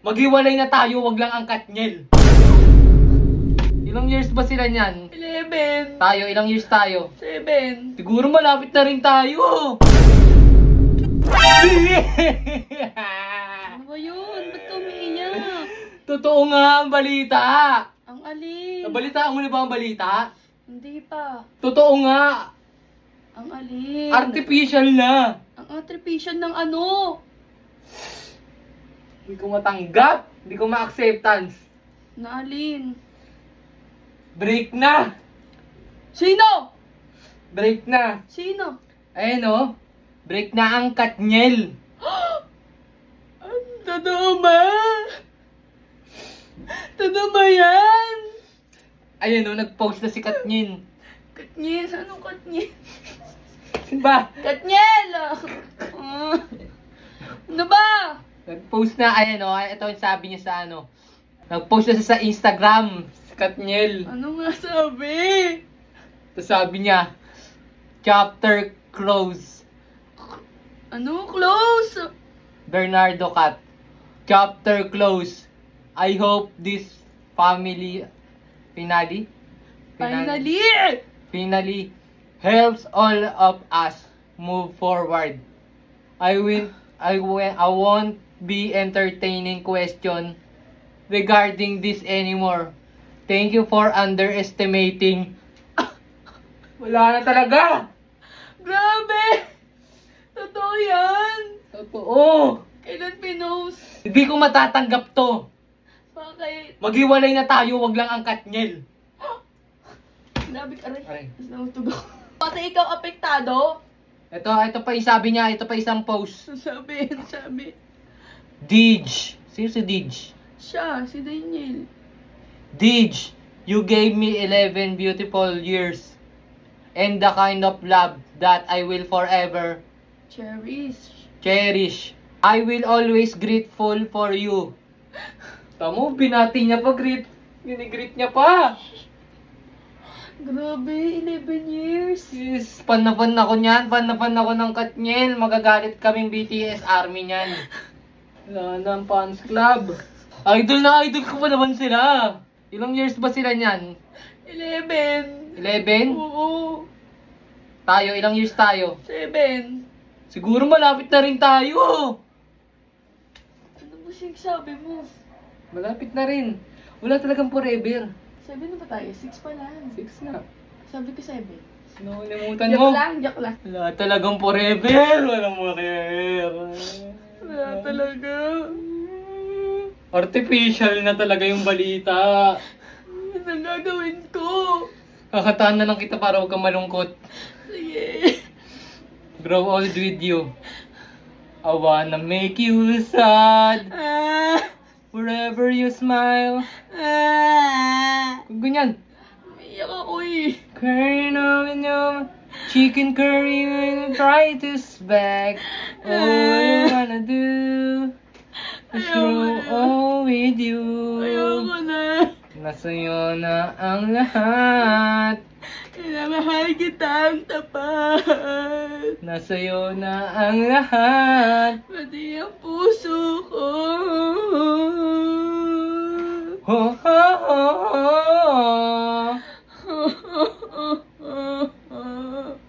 Maghiwalay na tayo, wag lang ang Katniel. Ilang years ba sila niyan? 11. Tayo, ilang years tayo? 7. Siguro malapit na rin tayo. Ano ba yun? Ba't ka umiiyak? Totoo nga ang balita. Ang alin? Nabalitaan mo na ba ang balita? Hindi pa. Totoo nga. Ang alin? Artificial na. Ang artificial ng ano? Hindi ko matanggap. Hindi ko ma-acceptance. Na alin? Break na. Sino? Break na. Sino? Ayun o. Break na ang Katniel. Ang totoo ba? Totoo ba yan? Ayun o, nag-post na si Katniel. Katniel? Anong Katniel? Ba? Katniel! Ano ba? Nag-post na, ayun o. Ito yung sabi niya sa ano. Nag-post na siya sa Instagram. Si Katniel. Ano nga sabi? Tapos sabi niya, chapter close. Ano? Close? Bernardo Cat. Chapter close. I hope this finally helps all of us move forward. I won't be entertaining question regarding this anymore. Thank you for underestimating. Wala na talaga. Grabe! Totoo yan? Totoo. Kailan pinost? Hindi ko matatanggap to. Bakit? Maghiwalay na tayo, wag lang ang Katniel. Grabe ka rin. Aray. Nasawtog ako. Pati ikaw apektado? Ito pa yung sabi niya, ito pa isang post. Sabi. Dij. Sino si Dij? Siya, si Daniel. Dij, you gave me 11 beautiful years. And the kind of love that I will forever cherish. I will always grateful for you. Tamo, binati niya pa, greet niya pa. Grabe, 11 years. Yes, fan na fan ako niyan. Fan na fan ako ng Katniel. Magagalit kaming BTS army niyan. Wala na ang fans club. Idol na idol ko pa naman sila. Ilang years ba sila niyan? 11. 11? Oo. Tayo, ilang years tayo? 7. Siguro malapit na rin tayo. Ano ba sabi mo? Malapit na rin. Wala talagang forever. 7 na ba tayo? 6 pa lang. 6 na. Sabi ko 7. Nakalimutan mo. Joke lang. Wala talagang forever. Walang forever. Wala talaga. Artificial na talaga yung balita. Ano ang gagawin ko? Kakataan na lang kita para huwag kang malungkot. Sige. Grow old with you. I wanna make you sad. Wherever you smile. Kung ganyan. Umiyak ako eh. Curry no no. Chicken curry when you try to back. All I wanna do is grow old with you. Ayoko na. Nasa'yo na ang lahat. Minamahal kita ang tapat. Nasa'yo na ang lahat. Pati ang puso ko. Ho ho ho ho.